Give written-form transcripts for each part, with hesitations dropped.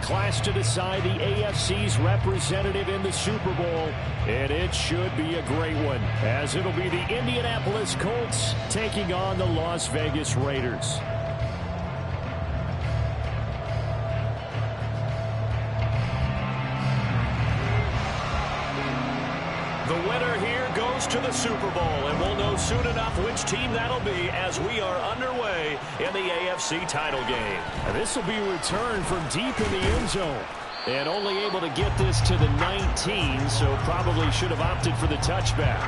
clash to decide the AFC's representative in the Super Bowl, and it should be a great one, as it'll be the Indianapolis Colts taking on the Las Vegas Raiders. The winner here goes to the Super Bowl, and we'll know soon enough which team that'll be as we are underway in the AFC title game. And this will be a return from deep in the end zone. And only able to get this to the 19, so probably should have opted for the touchback.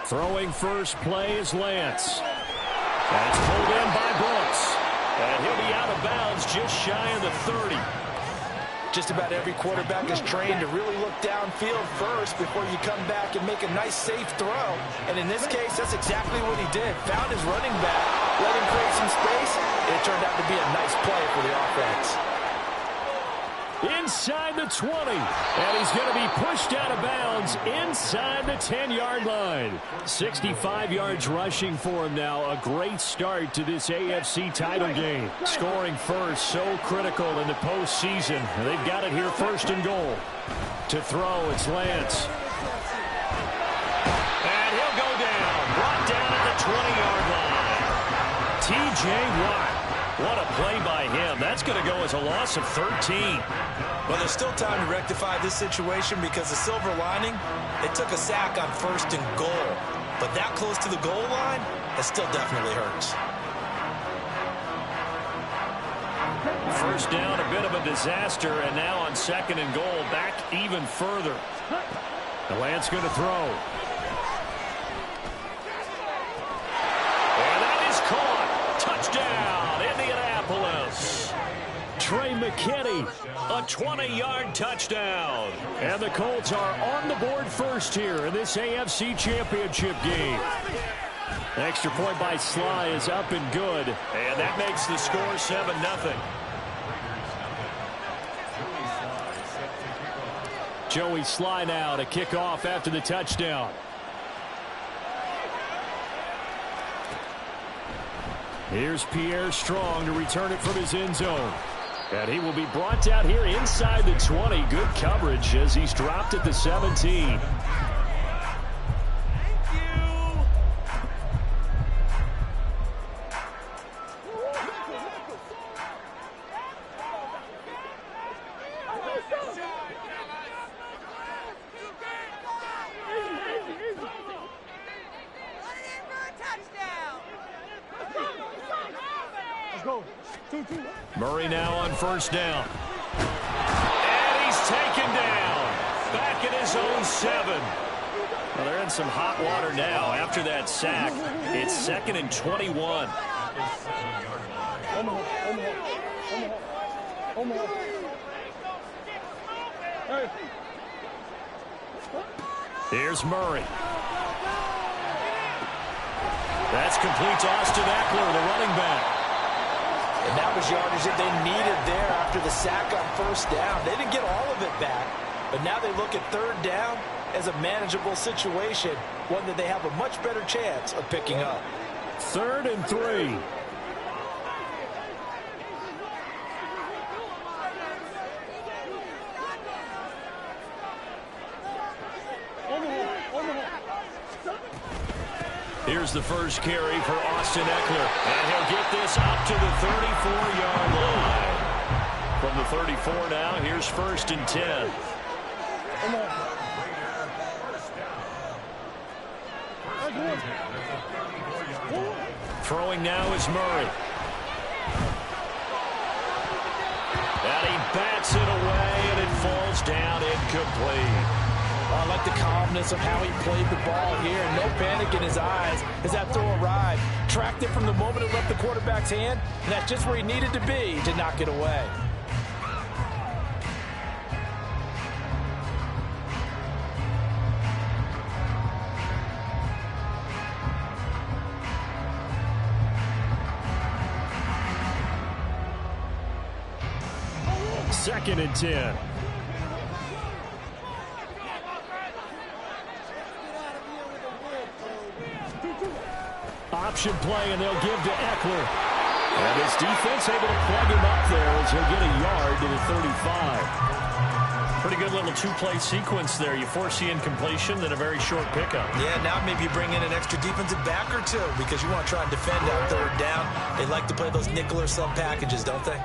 Throwing first play is Lance. That's pulled in by Brooks. And he'll be out of bounds just shy of the 30. Just about every quarterback is trained to really look downfield first before you come back and make a nice, safe throw. And in this case, that's exactly what he did. Found his running back, let him create some space, and it turned out to be a nice play for the offense. Inside the 20, and he's going to be pushed out of bounds inside the 10-yard line. 65 yards rushing for him now. A great start to this AFC title game. Scoring first, so critical in the postseason. They've got it here first and goal. To throw, it's Lance. And he'll go down. Brought down at the 20-yard line. T.J. Watt. What a play by him. That's going to go as a loss of 13. Well, there's still time to rectify this situation because the silver lining, they took a sack on first and goal. But that close to the goal line, that still definitely hurts. First down, a bit of a disaster, and now on second and goal, back even further. The Lance going to throw. And that is caught. Touchdown, Indianapolis. Trey McKinney, a 20-yard touchdown. And the Colts are on the board first here in this AFC Championship game. Extra point by Sly is up and good. And that makes the score 7-0. Joey Sly now to kick off after the touchdown. Here's Pierre Strong to return it from his end zone. And he will be brought out here inside the 20. Good coverage as he's dropped at the 17. Murray now on first down. And he's taken down. Back at his own 7. Well, they're in some hot water now after that sack. It's 2nd and 21. Here's Murray. That's complete to Austin Eckler, the running back. And that was yardage that they needed there after the sack on first down. They didn't get all of it back, but now they look at third down as a manageable situation, one that they have a much better chance of picking up. 3rd and 3. Here's the first carry for Austin Eckler. And he'll get this up to the 34-yard line. From the 34 now, here's 1st and 10. Throwing now is Murray. And he bats it away, and it falls down incomplete. I like the calmness of how he played the ball here. No panic in his eyes as that throw arrived. Tracked it from the moment it left the quarterback's hand, and that's just where he needed to be to knock it away. 2nd and 10. Option play, and they'll give to Eckler. And this defense able to plug him up there as he'll get a yard to the 35. Pretty good little two-play sequence there. You force the incompletion, then a very short pickup. Yeah, now maybe you bring in an extra defensive back or two because you want to try and defend on 3rd down. They like to play those nickel or sub packages, don't they?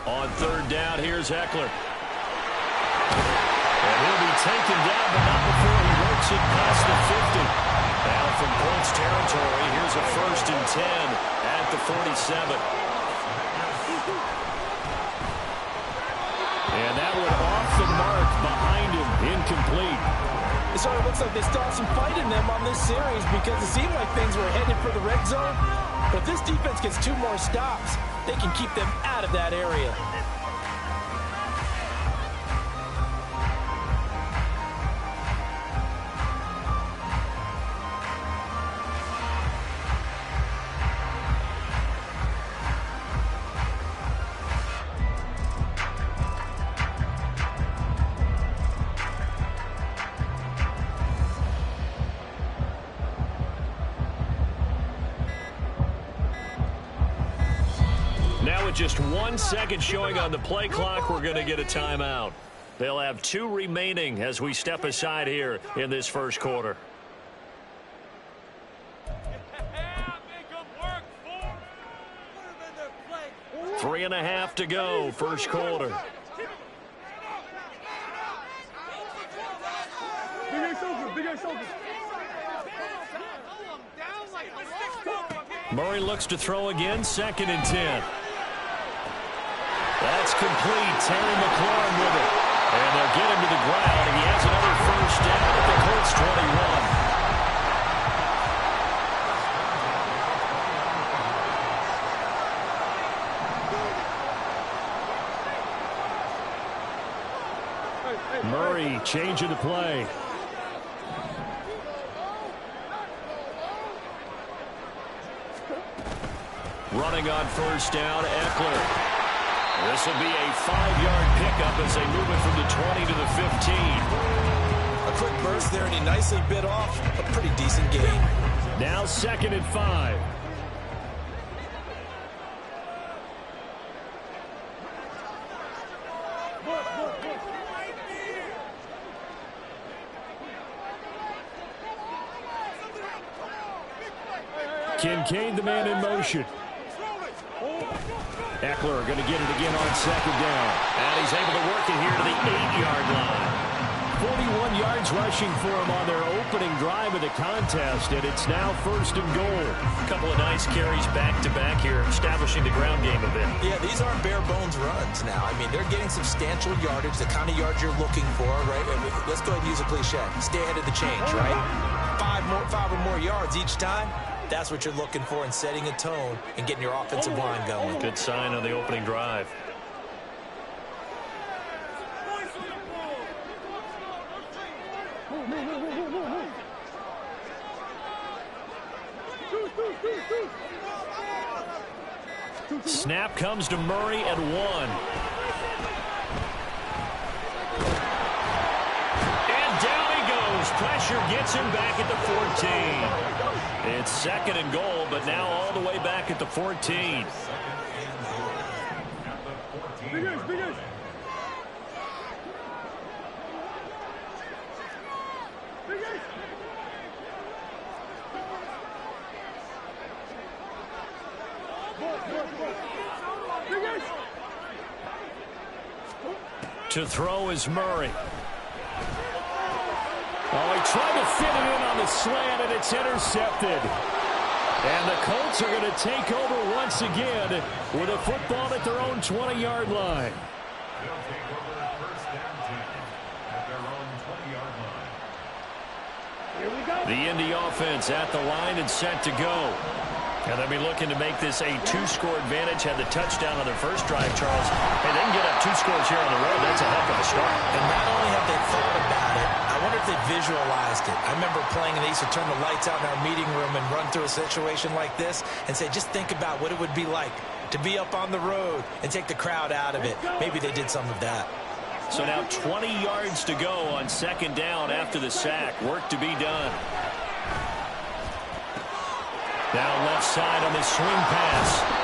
On 3rd down, here's Eckler. And he'll be taken down, but not before he works it past the 50. Now from Colts territory, here's a 1st and 10 at the 47. And that one off the mark behind him, incomplete. It sort of looks like they still have some fight in them on this series because it seemed like things were headed for the red zone. But if this defense gets 2 more stops, they can keep them out of that area. Now with just 1 second showing on the play clock, we're going to get a timeout. They'll have 2 remaining as we step aside here in this first quarter. Three and a half to go, first quarter. Murray looks to throw again, 2nd and 10. That's complete. Terry McLaurin with it. And they'll get him to the ground, and he has another 1st down at the Colts 21. Murray changing the play. Running on 1st down, Eckler. This will be a 5-yard pickup as they move it from the 20 to the 15. A quick burst there, and he nicely bit off a pretty decent gain. Now 2nd and 5. Kincaid, the man in motion. Eckler going to get it again on 2nd down. And he's able to work it here to the 8-yard line. 41 yards rushing for him on their opening drive of the contest, and it's now 1st and goal. A couple of nice carries back-to-back here, establishing the ground game a bit. Yeah, these aren't bare-bones runs now. I mean, they're getting substantial yardage, the kind of yards you're looking for, right? I mean, let's go ahead and use a cliche. Stay ahead of the change, right? 5 or more yards each time. That's what you're looking for in setting a tone and getting your offensive line going. Good sign on the opening drive. Snap comes to Murray at 1. And down he goes. Pressure gets him back at the 14. It's 2nd and goal, but now all the way back at the 14. To throw is Murray. Oh, he tried to fit it in on the slant, and it's intercepted. And the Colts are going to take over once again with a football at their own 20-yard line. The Indy offense at the line and set to go. And they'll be looking to make this a 2-score advantage. Had the touchdown on their first drive, Charles. And they can get up 2 scores here on the road. That's a heck of a start. And not only have they thought about it, I wonder if they visualized it. I remember playing and they used to turn the lights out in our meeting room and run through a situation like this and say, just think about what it would be like to be up on the road and take the crowd out of it. Maybe they did some of that. So now 20 yards to go on second down after the sack. Work to be done. Down left side on this swing pass.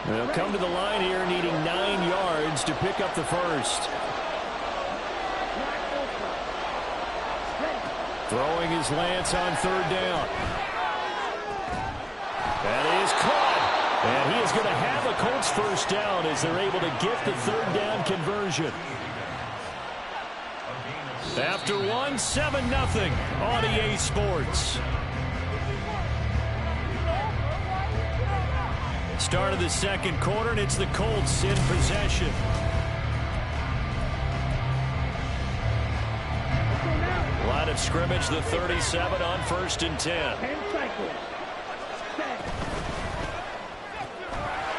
They'll come to the line here needing 9 yards to pick up the first. Throwing his Lance on third down. That is caught. And he is going to have a Colts first down as they're able to get the third down conversion. After 7-0 on EA Sports. Start of the second quarter, and it's the Colts in possession. Line of scrimmage, the 37 on 1st and 10.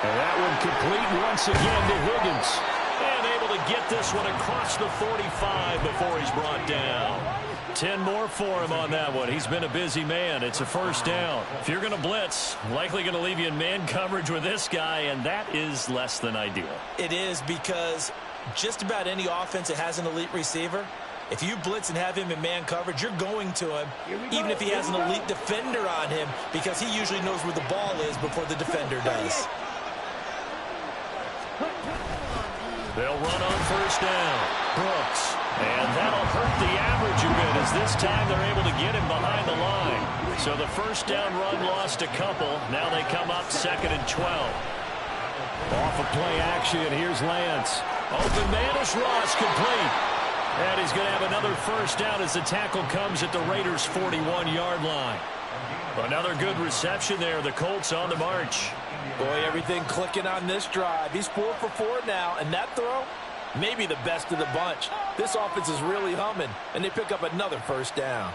And that one complete once again to Higgins. And able to get this one across the 45 before he's brought down. 10 more for him on that one. He's been a busy man. It's a first down. If you're going to blitz, likely going to leave you in man coverage with this guy, and that is less than ideal. It is, because just about any offense that has an elite receiver, if you blitz and have him in man coverage, you're going to him, even if he has an elite defender on him, because he usually knows where the ball is before the defender does. They'll run on first down. Brooks. And that'll hurt the average a bit as this time they're able to get him behind the line. So the first down run lost a couple. Now they come up 2nd and 12. Off of play action, here's Lance. Open man is Ross, complete. And he's going to have another first down as the tackle comes at the Raiders' 41-yard line. Another good reception there. The Colts on the march. Boy, everything clicking on this drive. He's 4 for 4 now, and that throw, maybe the best of the bunch. This offense is really humming, and they pick up another first down.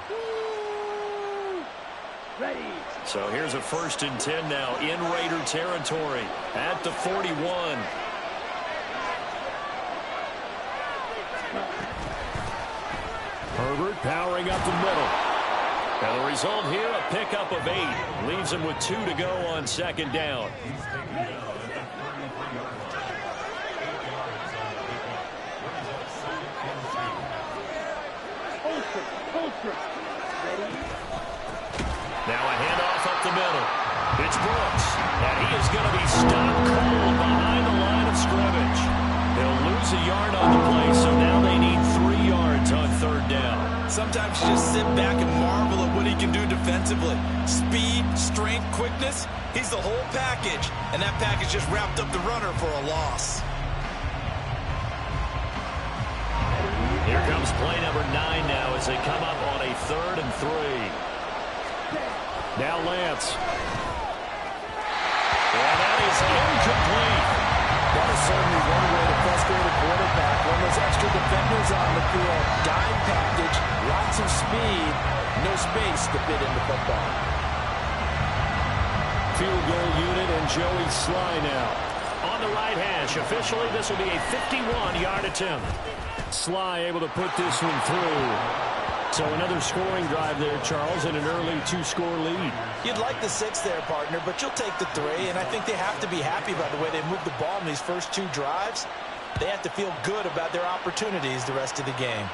Ready. So here's a 1st and 10 now in Raider territory at the 41. Herbert powering up the middle. And the result here, a pickup of 8. Leaves him with 2 to go on second down. Now a handoff up the middle. It's Brooks. And he is going to be stopped cold behind the line of scrimmage. They'll lose a yard on the play, so now they need 3 yards on third down. Sometimes you just sit back and marvel at what he can do defensively. Speed, strength, quickness. He's the whole package. And that package just wrapped up the runner for a loss. Here comes play number 9 now as they come up on a 3rd and 3. Now Lance. And that is incomplete. That is certainly one way to frustrate a quarterback. When there's extra defenders on the field, dime package, lots of speed, no space to fit into football. Field goal unit and Joey Sly now. On the right hash, officially this will be a 51-yard attempt. Sly able to put this one through. So another scoring drive there, Charles, and an early 2-score lead. You'd like the 6 there, partner, but you'll take the 3, and I think they have to be happy by the way they moved the ball in these first 2 drives. They have to feel good about their opportunities the rest of the game.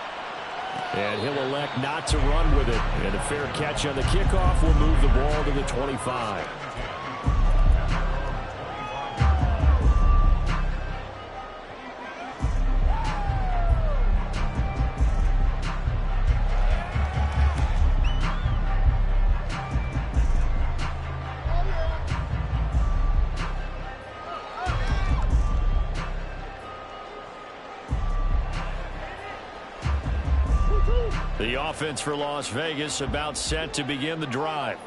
And he'll elect not to run with it. And a fair catch on the kickoff will move the ball to the 25. The offense for Las Vegas about set to begin the drive.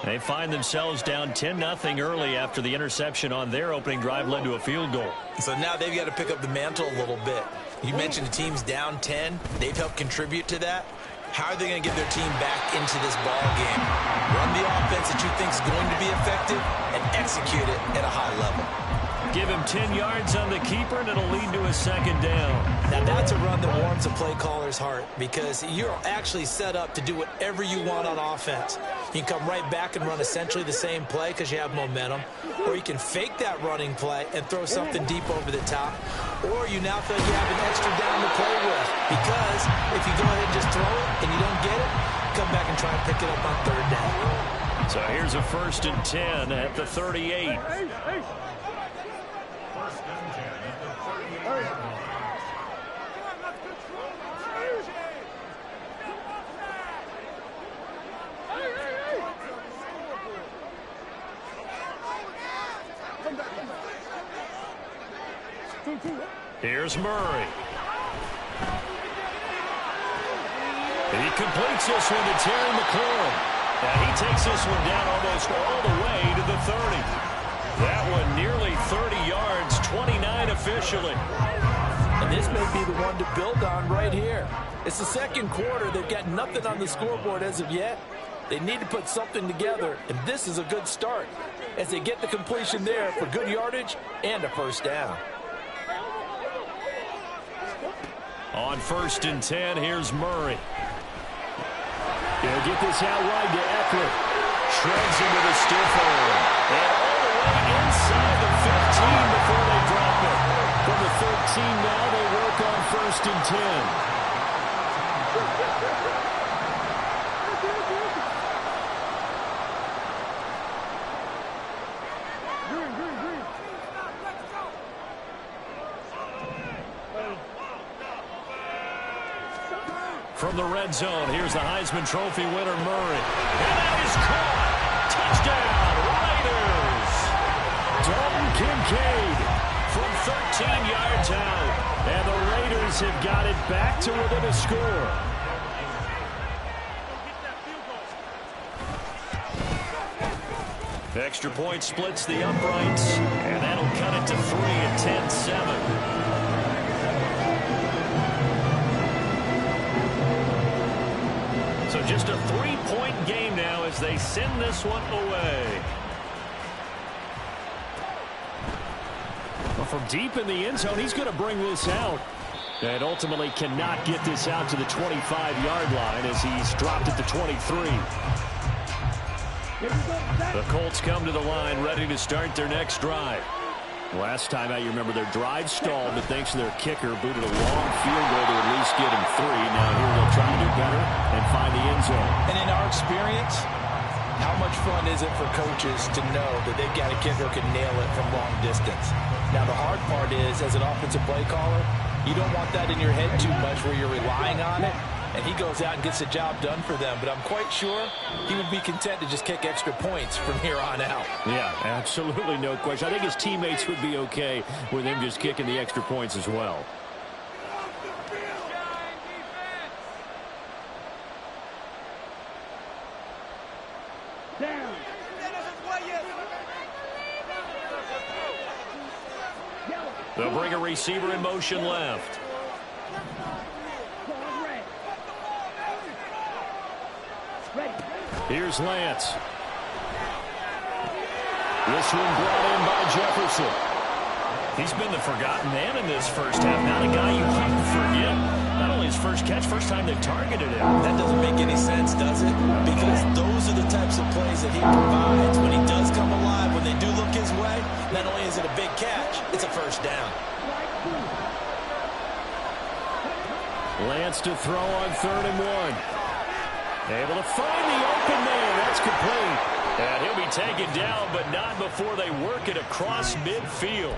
They find themselves down 10-0 early after the interception on their opening drive led to a field goal. So now they've got to pick up the mantle a little bit. You mentioned the team's down 10. They've helped contribute to that. How are they going to get their team back into this ball game? Run the offense that you think is going to be effective and execute it at a high level. Give him 10 yards on the keeper, and it'll lead to a second down. Now, that's a run that warms a play caller's heart because you're actually set up to do whatever you want on offense. You can come right back and run essentially the same play because you have momentum, or you can fake that running play and throw something deep over the top, or you now feel like you have an extra down to play with because if you go ahead and just throw it and you don't get it, come back and try and pick it up on third down. So here's a 1st and 10 at the 38. Here's Murray. He completes this one to Terry McLaurin. And he takes this one down almost all the way to the 30. That one nearly 30 yards, 29 officially. And this may be the one to build on right here. It's the second quarter. They've got nothing on the scoreboard as of yet. They need to put something together, and this is a good start as they get the completion there for good yardage and a first down. On 1st and 10, here's Murray. He'll get this out wide to Eckler. Shreds into the stiff arm. And all the way inside the 15 before they drop it. From the 13 now, they work on 1st and 10. From the red zone, here's the Heisman Trophy winner, Murray. And that is caught. Touchdown, Raiders. Dalton Kincaid from 13 yards out. And the Raiders have got it back to within a score. Extra point splits the uprights. And that'll cut it to 3 at 10-7. So just a 3-point game now as they send this one away. Well, from deep in the end zone, he's going to bring this out. And ultimately cannot get this out to the 25-yard line as he's dropped at the 23. The Colts come to the line ready to start their next drive. Last time out, you remember their drive stalled, but thanks to their kicker, booted a long field goal to at least get him 3. Now here they'll try to do better and find the end zone. And in our experience, how much fun is it for coaches to know that they've got a kicker who can nail it from long distance? Now the hard part is, as an offensive play caller, you don't want that in your head too much where you're relying on it. And he goes out and gets the job done for them. But I'm quite sure he would be content to just kick extra points from here on out. Yeah, absolutely no question. I think his teammates would be okay with him just kicking the extra points as well. They'll bring a receiver in motion left. Here's Lance. This one brought in by Jefferson. He's been the forgotten man in this first half. Not a guy you can forget. Not only his first catch, first time they've targeted him. That doesn't make any sense, does it? Because those are the types of plays that he provides. When he does come alive, when they do look his way, not only is it a big catch, it's a first down. Lance to throw on 3rd and 1. Able to find the open man. That's complete. And he'll be taken down, but not before they work it across midfield.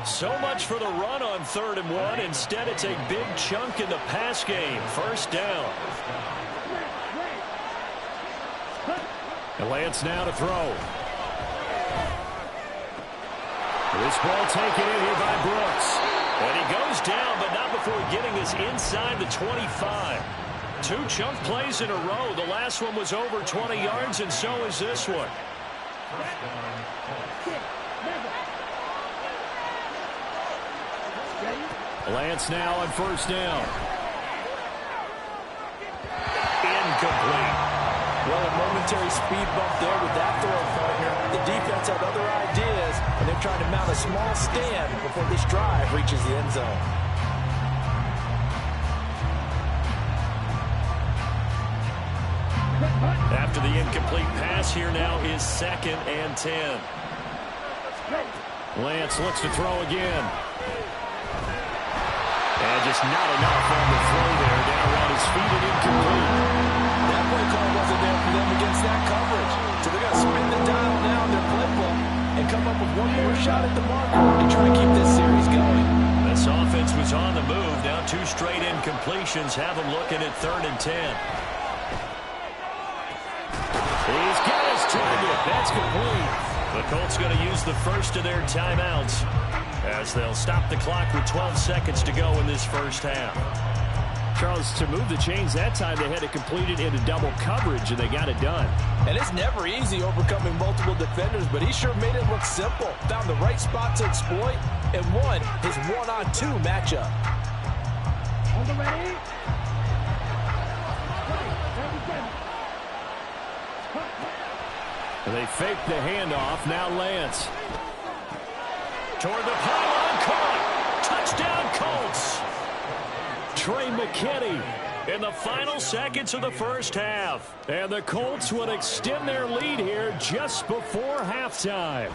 So much for the run on 3rd and 1. Instead, it's a big chunk in the pass game. First down. And Lance now to throw. This ball taken in here by Brooks. And he goes down, but not before getting this inside the 25. 2 chunk plays in a row. The last one was over 20 yards, and so is this one. Lance now on first down. Incomplete. Well, a momentary speed bump there with that throw, partner. The defense had other ideas, and they're trying to mount a small stand before this drive reaches the end zone. After the incomplete pass, here now is 2nd and 10. Lance looks to throw again. And just not enough on the throw there. Down around his feet and incomplete. That play call wasn't there for them against that coverage. So they're going to spin the dial now in their playbook and come up with one more shot at the marker to try and keep this series going. This offense was on the move. Now 2 straight incompletions have them looking at 3rd and 10. He's got his target. That's complete. The Colts going to use the first of their timeouts as they'll stop the clock with 12 seconds to go in this first half. Charles, to move the chains that time, they had to complete it into double coverage, and they got it done. And it's never easy overcoming multiple defenders, but he sure made it look simple. Found the right spot to exploit and won his 1-on-2 matchup. On the ready. And they fake the handoff. Now Lance. Toward the pylon, caught. Touchdown, Colts. Trey McKinney in the final seconds of the first half. And the Colts would extend their lead here just before halftime.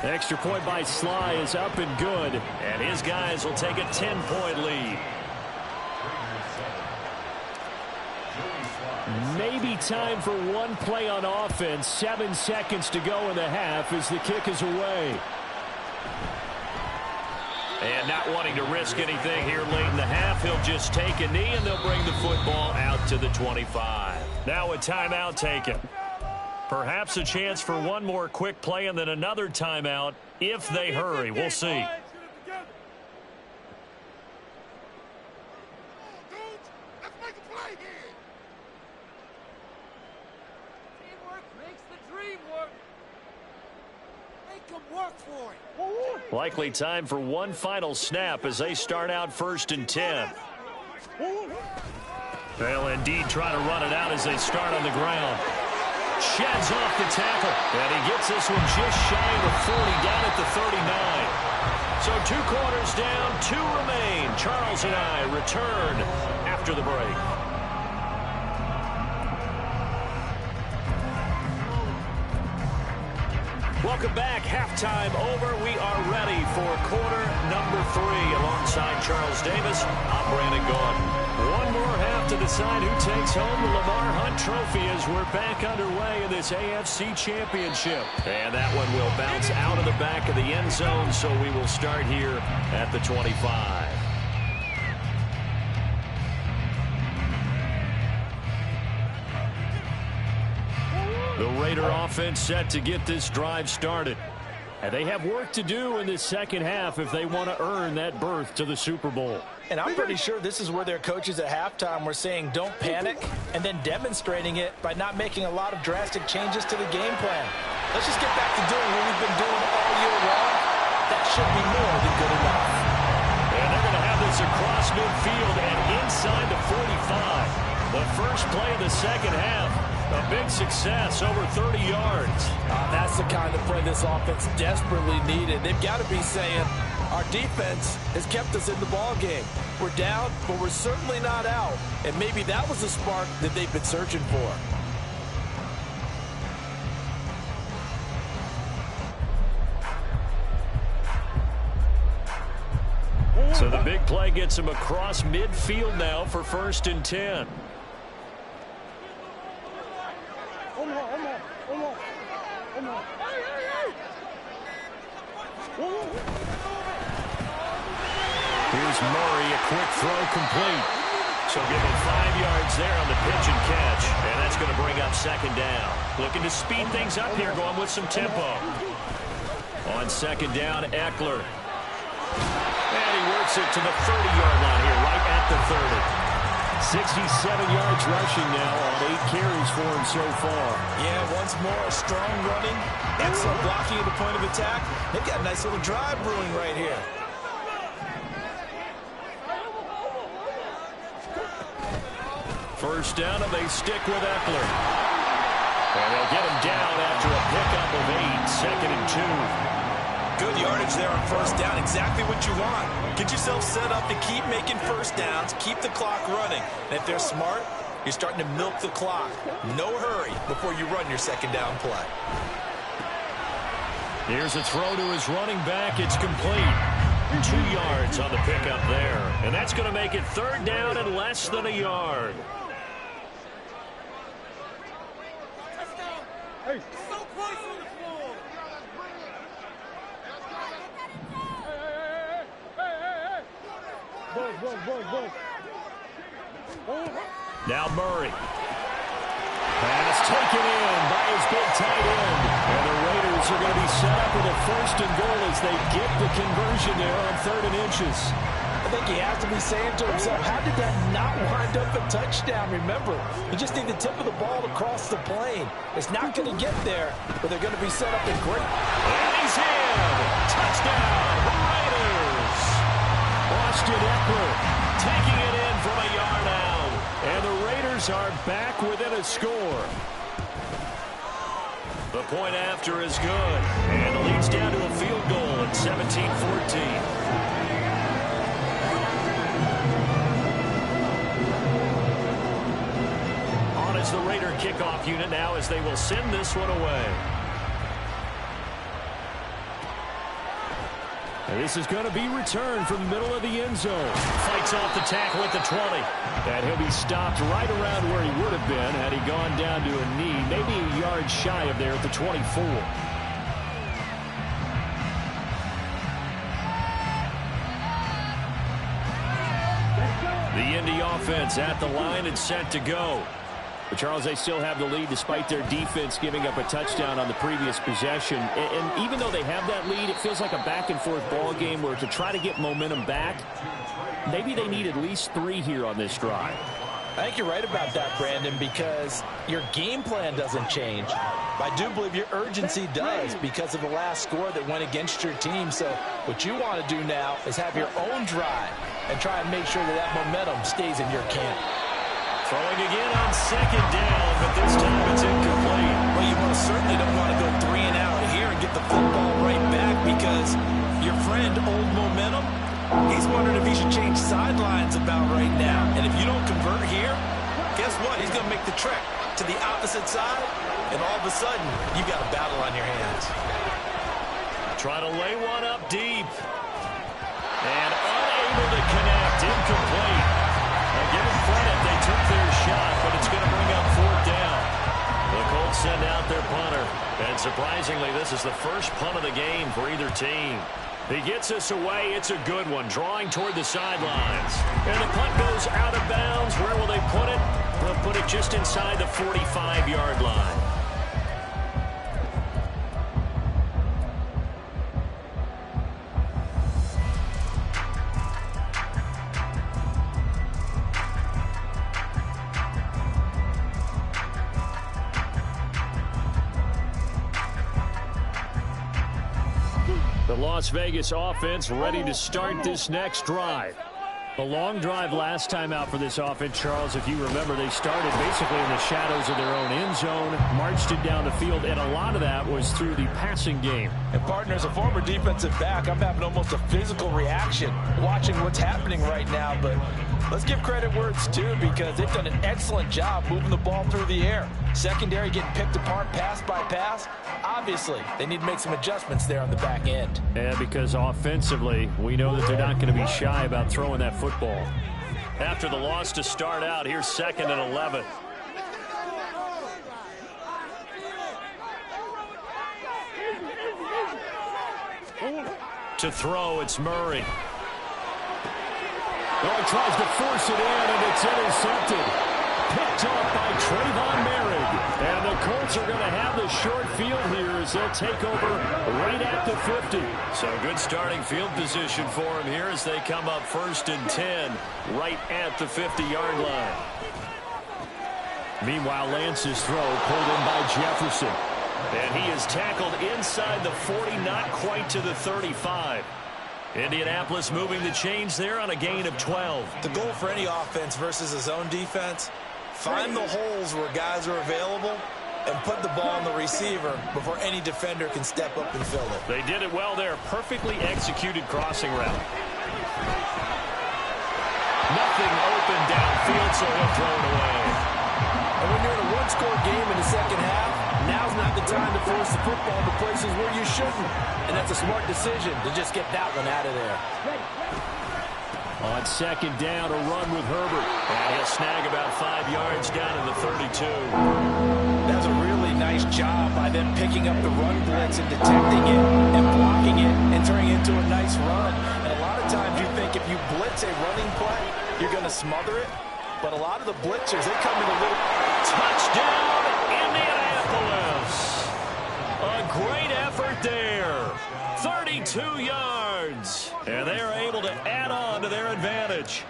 Extra point by Sly is up and good. And his guys will take a 10-point lead. Maybe time for one play on offense. 7 seconds to go in the half as the kick is away. And not wanting to risk anything here late in the half, he'll just take a knee and they'll bring the football out to the 25. Now a timeout taken. Perhaps a chance for one more quick play and then another timeout if they hurry. We'll see. Likely time for one final snap as they start out 1st and 10. They'll indeed try to run it out as they start on the ground. Sheds off the tackle, and he gets this one just shy of the 40, down at the 39. So 2 quarters down, 2 remain. Charles and I return after the break. Welcome back. Halftime over. We are ready for quarter number 3. Alongside Charles Davis, I'm Brandon Gordon. One more half to decide who takes home the Lamar Hunt Trophy as we're back underway in this AFC Championship. And that one will bounce out of the back of the end zone, so we will start here at the 25. The Raider offense set to get this drive started. And they have work to do in this second half if they want to earn that berth to the Super Bowl. And I'm pretty sure this is where their coaches at halftime were saying don't panic and then demonstrating it by not making a lot of drastic changes to the game plan. Let's just get back to doing what we've been doing all year long. That should be more than good enough. And they're going to have this across midfield and inside the 45. The first play of the second half. A big success, over 30 yards. That's the kind of play this offense desperately needed. They've got to be saying, our defense has kept us in the ball game. We're down, but we're certainly not out. And maybe that was the spark that they've been searching for. So the big play gets him across midfield now for 1st and 10. Here's Murray, a quick throw complete. So give him 5 yards there on the pitch and catch. And that's going to bring up 2nd down. Looking to speed things up here, going with some tempo. On 2nd down, Eckler. And he works it to the 30-yard line here, right at the 30. 67 yards rushing now on 8 carries for him so far. Yeah, once more, strong running, excellent blocking at the point of attack. They've got a nice little drive brewing right here. First down, and they stick with Eckler. And they'll get him down after a pickup of 8, 2nd and 2. Good yardage there on first down, exactly what you want. Get yourself set up to keep making first downs, keep the clock running. And if they're smart, you're starting to milk the clock. No hurry before you run your second down play. Here's a throw to his running back. It's complete. 2 yards on the pickup there. And that's going to make it 3rd down and less than a yard. Hey, so close to the floor. Hey. Now Murray. Pass taken in by his big tight end. And the Raiders are going to be set up with a 1st and goal as they get the conversion there on 3rd and inches. I think he has to be saying to himself, how did that not wind up a touchdown? Remember, you just need the tip of the ball to cross the plane. It's not going to get there, but they're going to be set up in great. And he's in. Touchdown, Raiders. Austin Eckler taking it in from a yard out. And the Raiders are back within a score. The point after is good. And it leads down to a field goal at 17-14. Is the Raider kickoff unit now as they will send this one away. And this is going to be returned from the middle of the end zone. Fights off the tackle at the 20. And he'll be stopped right around where he would have been had he gone down to a knee, maybe a yard shy of there at the 24. The Indy offense at the line and set to go. But Charles, they still have the lead despite their defense giving up a touchdown on the previous possession. And even though they have that lead, it feels like a back-and-forth ball game where to try to get momentum back, maybe they need at least 3 here on this drive. I think you're right about that, Brandon, because your game plan doesn't change. I do believe your urgency does because of the last score that went against your team. So what you want to do now is have your own drive and try and make sure that that momentum stays in your camp. Throwing again on 2nd down, but this time it's incomplete. Well, you certainly don't want to go 3 and out here and get the football right back because your friend, Old Momentum, he's wondering if he should change sidelines about right now. And if you don't convert here, guess what? He's going to make the trek to the opposite side, and all of a sudden, you've got a battle on your hands. Try to lay one up deep. And unable to connect, incomplete. Give them credit, they took their shot, but it's going to bring up 4th down. The Colts send out their punter. And surprisingly, this is the first punt of the game for either team. He gets us away. It's a good one, drawing toward the sidelines. And the punt goes out of bounds. Where will they put it? They'll put it just inside the 45-yard line. The Las Vegas offense ready to start this next drive. A long drive last time out for this offense, Charles. If you remember, they started basically in the shadows of their own end zone, marched it down the field, and a lot of that was through the passing game. And, partner, as a former defensive back, I'm having almost a physical reaction watching what's happening right now. But let's give credit where it's due because they've done an excellent job moving the ball through the air. Secondary getting picked apart pass by pass. Obviously, they need to make some adjustments there on the back end. Yeah, because offensively, we know that they're not going to be shy about throwing that football. After the loss to start out, here's 2nd and 11. To throw, it's Murray. Oh, he tries to force it in, and it's intercepted. picked off by Trayvon Merritt. And the Colts are going to have the short field here as they'll take over right at the 50. So good starting field position for him here as they come up 1st and 10 right at the 50-yard line. Meanwhile, Lance's throw pulled in by Jefferson. And he is tackled inside the 40, not quite to the 35. Indianapolis moving the chains there on a gain of 12. The goal for any offense versus a zone defense, find the holes where guys are available and put the ball on the receiver before any defender can step up and fill it. They did it well there. Perfectly executed crossing route. Nothing open downfield, so he'll throw it away. And when you're in a one-score game in the second half, now's not the time to force the football to places where you shouldn't. And that's a smart decision to just get that one out of there. On 2nd down, a run with Herbert. And he'll snag about 5 yards down to the 32. That's a really nice job by them picking up the run blitz and detecting it and blocking it and turning it into a nice run. And a lot of times you think if you blitz a running play, you're going to smother it. But a lot of the blitzers, they come in a little... Touchdown, Indianapolis. A great effort there. 32 yards. And they're able to add on to their advantage.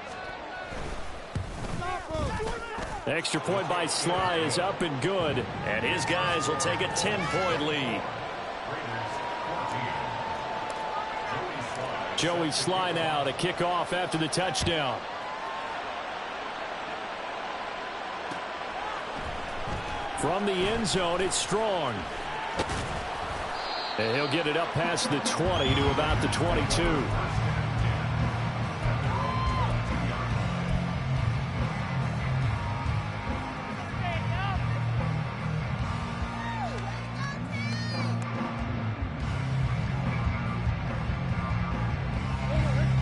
Extra point by Sly is up and good. And his guys will take a 10-point lead. Joey Sly now to kick off after the touchdown. From the end zone, it's Strong. And he'll get it up past the 20 to about the 22.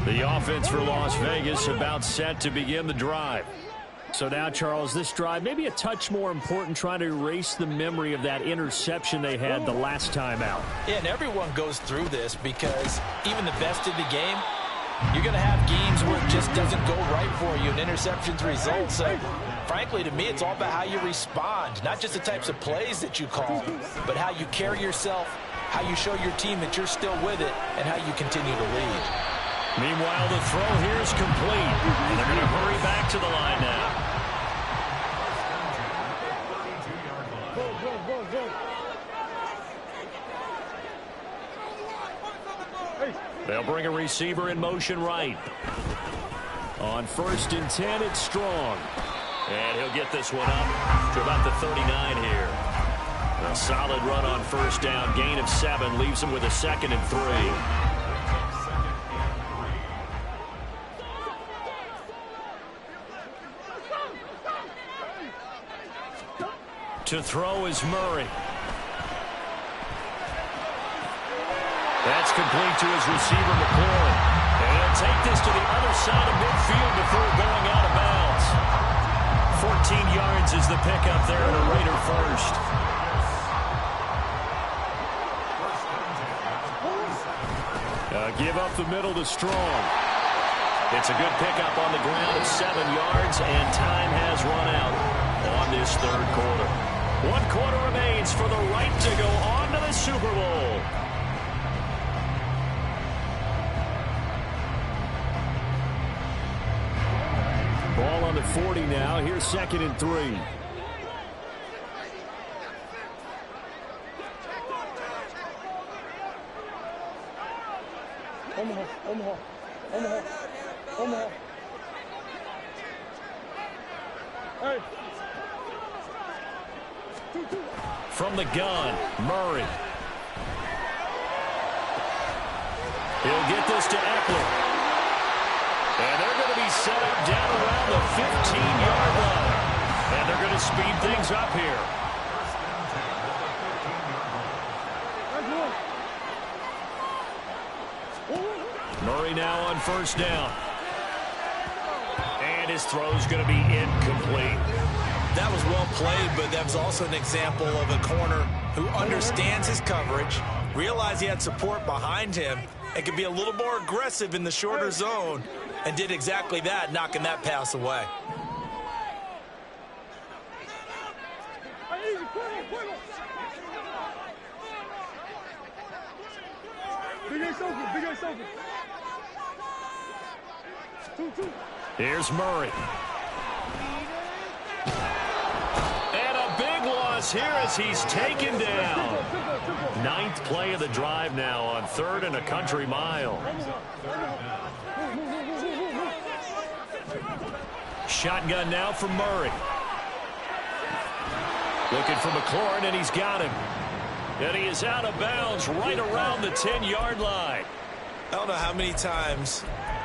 The offense for Las Vegas about set to begin the drive. So now, Charles, this drive maybe a touch more important, trying to erase the memory of that interception they had the last time out. Yeah, and everyone goes through this because even the best in the game, you're going to have games where it just doesn't go right for you and interceptions result. So, frankly, to me, it's all about how you respond, not just the types of plays that you call, but how you carry yourself, how you show your team that you're still with it, and how you continue to lead. Meanwhile, the throw here is complete. And they're going to hurry back to the line now. They'll bring a receiver in motion right. On 1st and 10, it's Strong. And he'll get this one up to about the 39 here. A solid run on 1st down. Gain of 7 leaves him with a 2nd and 3. To throw is Murray. That's complete to his receiver, McLaurin. And he'll take this to the other side of midfield before going out of bounds. 14 yards is the pickup there at a Raider first. Give up the middle to Strong. It's a good pickup on the ground of 7 yards, and time has run out on this 3rd quarter. 1 quarter remains for the right to go on to the Super Bowl. Ball on the 40 now. Here's 2nd and 3. Omaha. Hey. From the gun, Murray. He'll get this to Eckler. And they're going to be set up down around the 15-yard line. And they're going to speed things up here. Murray now on 1st down. And his throw's going to be incomplete. That was well played, but that was also an example of a corner who understands his coverage, realized he had support behind him, and could be a little more aggressive in the shorter zone, and did exactly that, knocking that pass away. Here's Murray. And a big loss here as he's taken down. 9th play of the drive now on 3rd and a country mile. Shotgun now for Murray. Looking for McLaurin, and he's got him. And he is out of bounds right around the 10-yard line. I don't know how many times,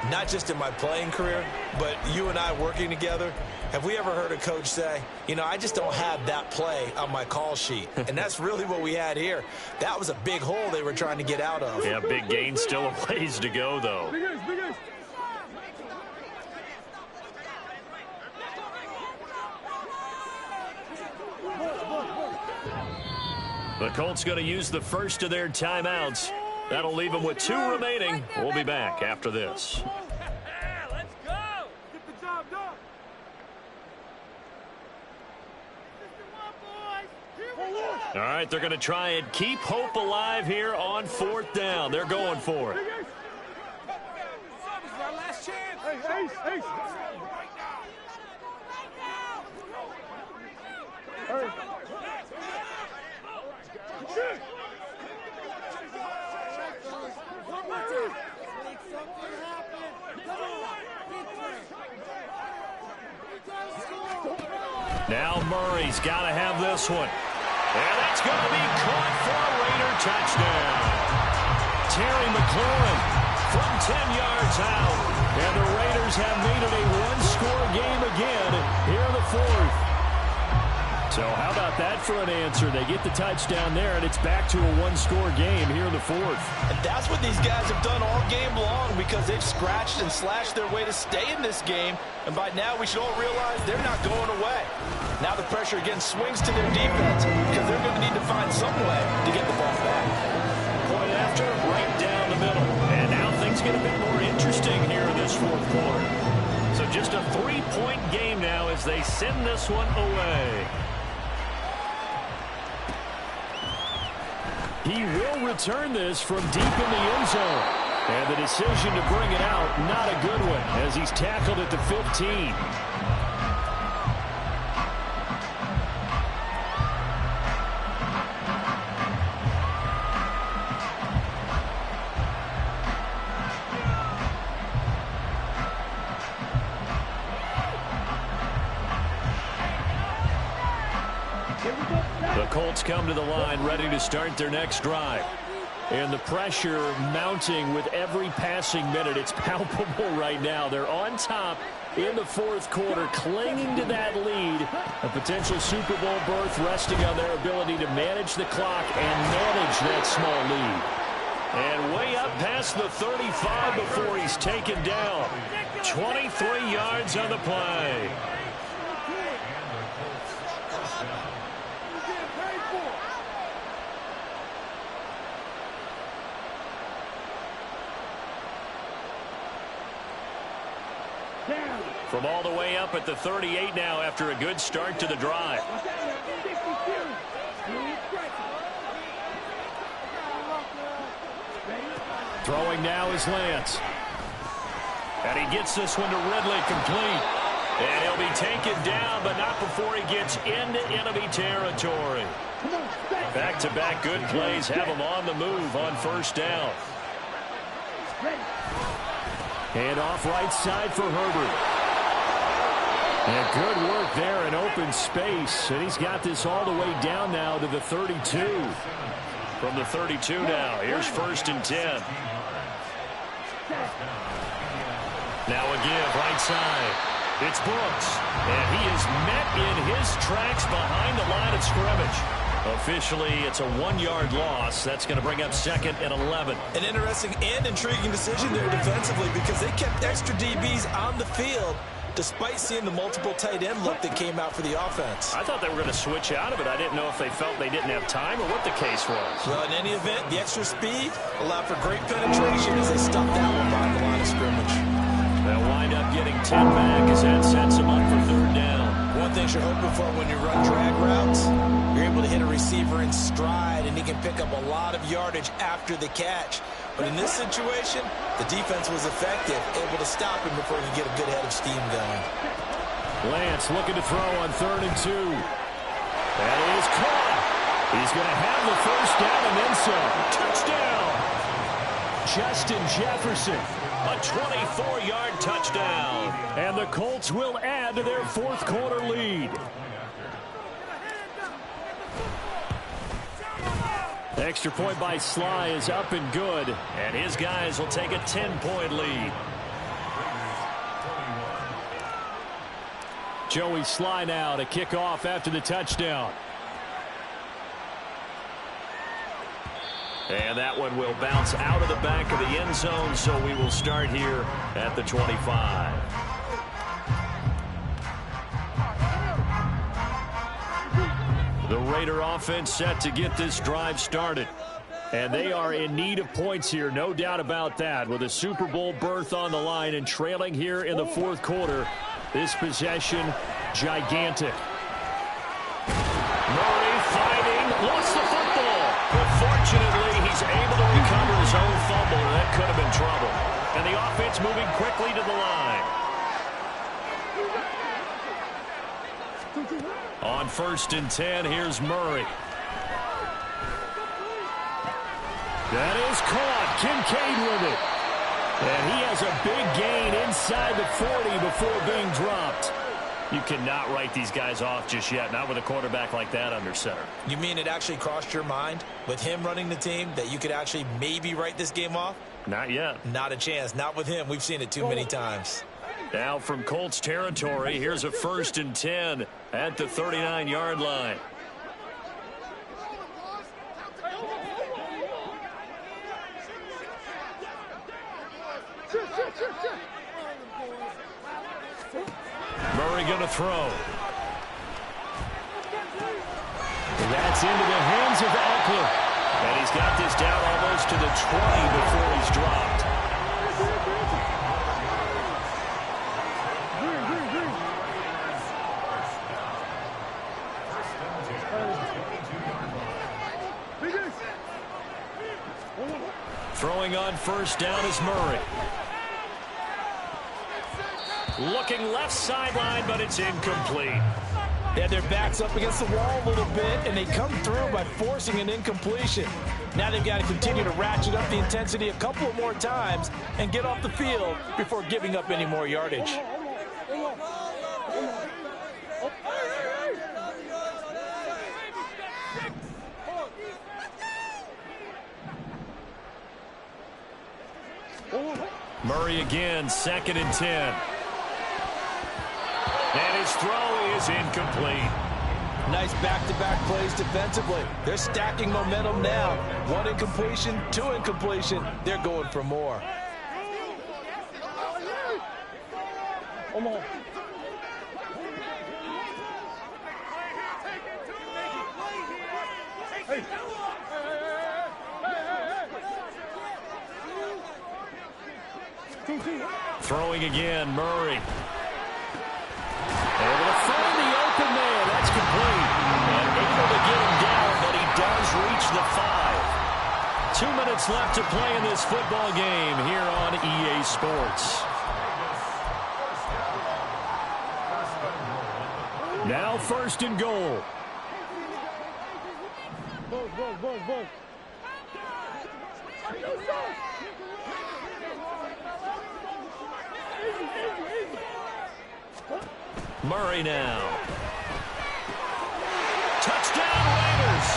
not just in my playing career, but you and I working together, have we ever heard a coach say, you know, I just don't have that play on my call sheet. And that's really what we had here. That was a big hole they were trying to get out of. Yeah, big gain, still a ways to go, though. The Colts going to use the first of their timeouts. That'll leave them with 2 remaining. We'll be back after this. Let's go. Get the job done. All right, they're going to try and keep hope alive here on 4th down. They're going for it. This is our last chance. Hey, Ace. Hey. Now Murray's got to have this one. And that's going to be caught for a Raider touchdown. Terry McLaurin from 10 yards out. And the Raiders have made it a 1-score game again here in the 4th. So how about that for an answer? They get the touchdown there, and it's back to a 1-score game here in the 4th. And that's what these guys have done all game long because they've scratched and slashed their way to stay in this game. And by now, we should all realize they're not going away. Now the pressure again swings to their defense because they're going to need to find some way to get the ball back. Point after, right down the middle. And now things get a bit more interesting here in this 4th quarter. So just a 3-point game now as they send this one away. He will return this from deep in the end zone. And the decision to bring it out, not a good one, as he's tackled at the 15. The Colts come to the line ready to start their next drive. And the pressure mounting with every passing minute. It's palpable right now. They're on top in the 4th quarter, clinging to that lead. A potential Super Bowl berth resting on their ability to manage the clock and manage that small lead. And way up past the 35 before he's taken down. 23 yards on the play. From all the way up at the 38 now after a good start to the drive. Throwing now is Lance. And he gets this one to Ridley complete. And he'll be taken down, but not before he gets into enemy territory. Back-to-back good plays have him on the move on 1st down. And off right side for Herbert. And good work there in open space. And he's got this all the way down now to the 32. From the 32 now, here's 1st and 10. Now a give right side. It's Brooks. And he is met in his tracks behind the line of scrimmage. Officially, it's a 1-yard loss. That's going to bring up 2nd and 11. An interesting and intriguing decision there defensively because they kept extra DBs on the field despite seeing the multiple tight end look that came out for the offense. I thought they were going to switch out of it. I didn't know if they felt they didn't have time or what the case was. Well, in any event, the extra speed allowed for great penetration as they stopped that one behind the line of scrimmage. They'll wind up getting 10 back as that sets them up for 3rd down. One thing you're hoping for when you run drag routes, you're able to hit a receiver in stride, and he can pick up a lot of yardage after the catch. But in this situation, the defense was effective, able to stop him before he could get a good head of steam going. Lance looking to throw on 3rd and 2. That is caught. He's going to have the first down and then some. Touchdown. Justin Jefferson. A 24-yard touchdown. And the Colts will add to their 4th quarter lead. Extra point by Sly is up and good. And his guys will take a 10-point lead. Joey Sly now to kick off after the touchdown. And that one will bounce out of the back of the end zone, so we will start here at the 25. The Raider offense set to get this drive started. And they are in need of points here, no doubt about that. With a Super Bowl berth on the line and trailing here in the 4th quarter, this possession, gigantic. Murray fighting, lost the football. But fortunately, he's able to recover his own fumble, and that could have been trouble. And the offense moving quickly to the line. On 1st and 10, here's Murray. That is caught. Kincaid with it. And he has a big gain inside the 40 before being dropped. You cannot write these guys off just yet, not with a quarterback like that under center. You mean it actually crossed your mind with him running the team that you could actually maybe write this game off? Not yet. Not a chance. Not with him. We've seen it too many times. Now from Colts territory, here's a 1st and 10 at the 39-yard line. Murray going to throw. That's into the hands of Eckler. And he's got this down almost to the 20 before he's dropped. Throwing on 1st down is Murray. Looking left sideline, but it's incomplete. Yeah, their back's up against the wall a little bit, and they come through by forcing an incompletion. Now they've got to continue to ratchet up the intensity a couple of more times and get off the field before giving up any more yardage. Murray again, 2nd and 10. And his throw is incomplete. Nice back-to-back plays defensively. They're stacking momentum now. 1 incompletion, 2 incompletion. They're going for more. Throwing again, Murray. Able to find the open man. That's complete. And able to get him down, but he does reach the 5. 2 minutes left to play in this football game here on EA Sports. Now 1st and goal. Murray now. Touchdown Raiders.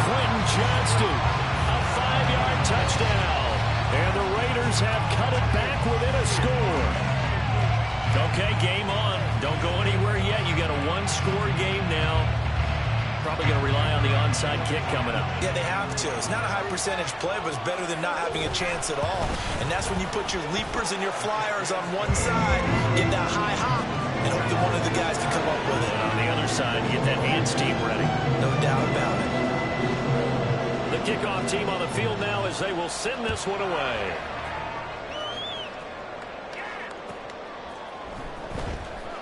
Quentin Johnston, a 5-yard touchdown. And the Raiders have cut it back within a score. Okay, game on. Don't go anywhere yet. You got a 1-score game now. Probably going to rely on the onside kick coming up. Yeah, they have to. It's not a high percentage play, but it's better than not having a chance at all. And that's when you put your leapers and your flyers on one side, get that high hop, and hope that one of the guys can come up with it. And on the other side, get that hand steam ready. No doubt about it. The kickoff team on the field now as they will send this one away.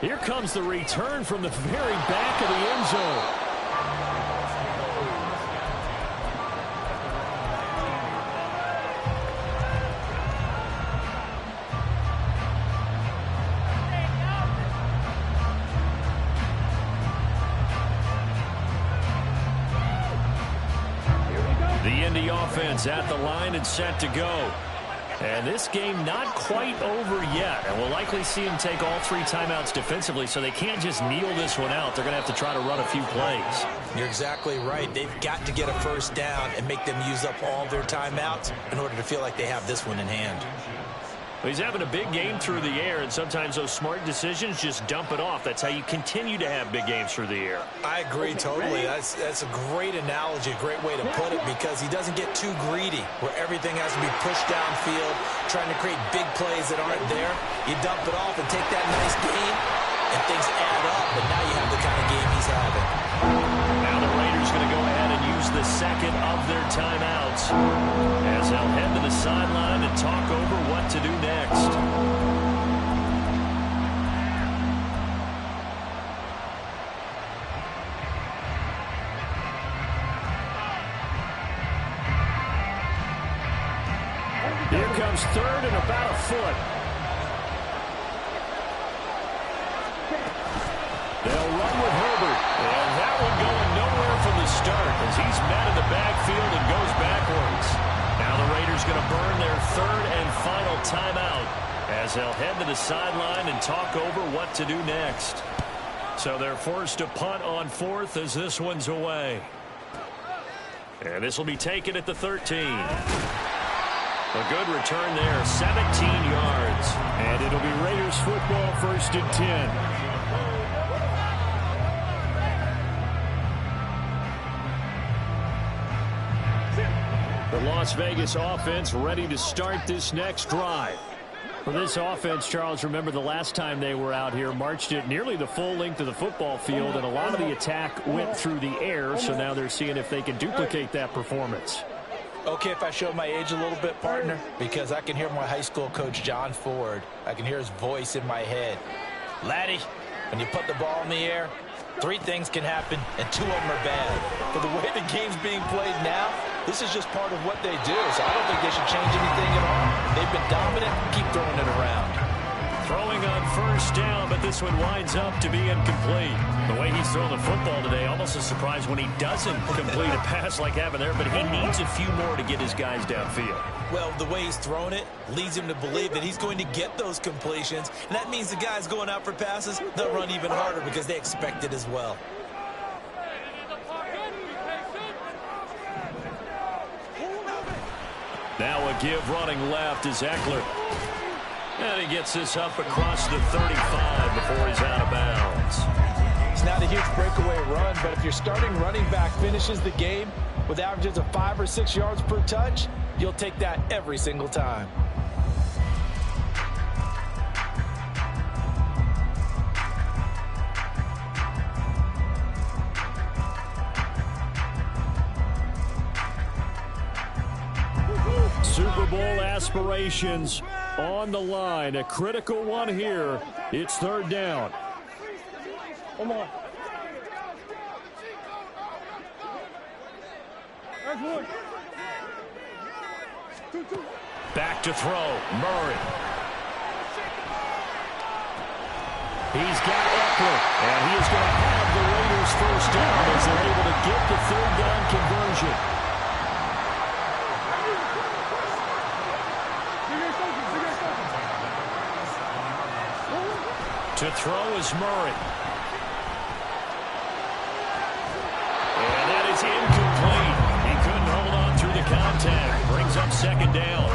Here comes the return from the very back of the end zone. offense at the line and set to go. And this game not quite over yet. And we'll likely see him take all 3 timeouts defensively, so they can't just kneel this one out. They're going to have to try to run a few plays. You're exactly right. They've got to get a first down and make them use up all their timeouts in order to feel like they have this one in hand. Well, he's having a big game through the air, and sometimes those smart decisions just dump it off. That's how you continue to have big games through the air. I agree totally. That's a great analogy, a great way to put it, because he doesn't get too greedy where everything has to be pushed downfield, trying to create big plays that aren't there. You dump it off and take that nice gain, and things add up, and now you have the kind of game he's having. Now the Raiders going to go ahead and use the second of their timeouts as they'll head to the sideline and talk over what to do next. Here comes third and about a foot. They'll run with Herbert, and that one going nowhere from the start as he's met in the backfield and goes backwards. Now the Raiders going to burn their third and final timeout as they'll head to the sideline and talk over what to do next. So they're forced to punt on fourth as this one's away. And this will be taken at the 13. A good return there, 17 yards. And it'll be Raiders football, 1st and 10. The Las Vegas offense ready to start this next drive. For this offense, Charles, remember the last time they were out here, marched it nearly the full length of the football field, and a lot of the attack went through the air, so now they're seeing if they can duplicate that performance. Okay, if I show my age a little bit, partner, because I can hear my high school coach, John Ford. I can hear his voice in my head. Laddie, when you put the ball in the air, 3 things can happen, and 2 of them are bad. For the way the game's being played now, this is just part of what they do, so I don't think they should change anything at all. They've been dominant. Keep throwing it around. Throwing on first down, but this one winds up to be incomplete. The way he's throwing the football today, almost a surprise when he doesn't complete a pass like having there, but he needs a few more to get his guys downfield. Well, the way he's thrown it leads him to believe that he's going to get those completions, and that means the guys going out for passes, they'll run even harder because they expect it as well. Now a give running left is Eckler. And he gets this up across the 35 before he's out of bounds. It's not a huge breakaway run, but if your starting running back finishes the game with averages of 5 or 6 yards per touch, you'll take that every single time. Super Bowl aspirations on the line. A critical one here. It's 3rd down. Come on. That's one. 2. Back to throw. Murray. He's got Eckler. And he is going to have the Raiders first down as they're able to get the 3rd down conversion. To throw is Murray. And that is incomplete. He couldn't hold on through the contact. Brings up 2nd down.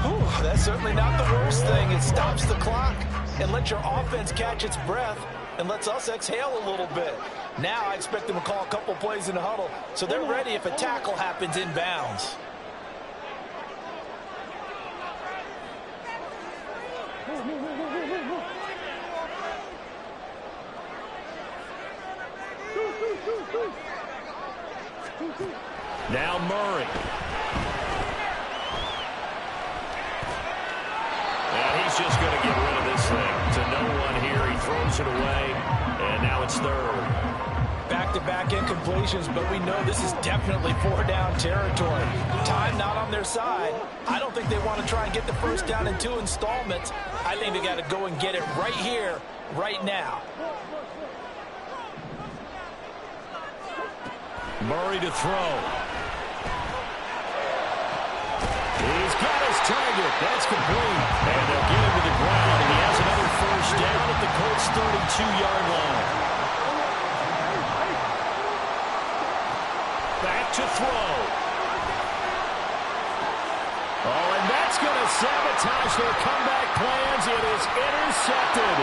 Ooh, that's certainly not the worst thing. It stops the clock and lets your offense catch its breath and lets us exhale a little bit. Now I expect them to call a couple plays in the huddle so they're ready if a tackle happens inbounds. Now Murray. And he's just going to get rid of this thing to no one here. He throws it away, and now it's 3rd. Back-to-back incompletions, but we know this is definitely 4-down territory. Time not on their side. I don't think they want to try and get the first down in 2 installments. I think they got to go and get it right here, right now. Murray to throw. got his target. That's complete. And they'll get him to the ground, and he has another first down at the Colts' 32-yard line. Back to throw. Oh, and that's going to sabotage their comeback plans. It is intercepted.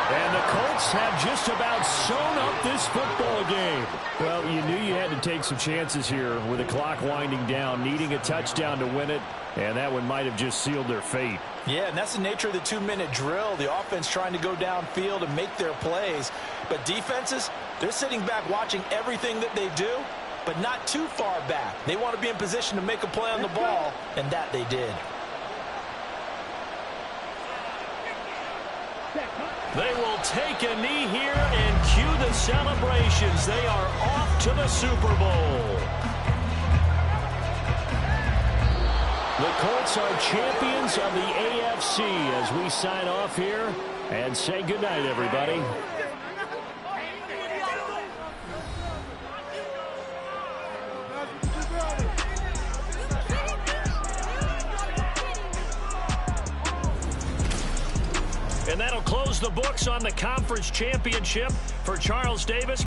And the Colts have just about sewn up this football game. Well, you knew you had to take some chances here with the clock winding down, needing a touchdown to win it, and that one might have just sealed their fate. Yeah, and that's the nature of the 2-minute drill. The offense trying to go downfield and make their plays. But defenses, they're sitting back watching everything that they do, but not too far back. They want to be in position to make a play on the ball, and that they did. They will take a knee here and cue the celebrations. They are off to the Super Bowl. The Colts are champions of the AFC as we sign off here and say goodnight, everybody. And that'll close the books on the conference championship for Charles Davis.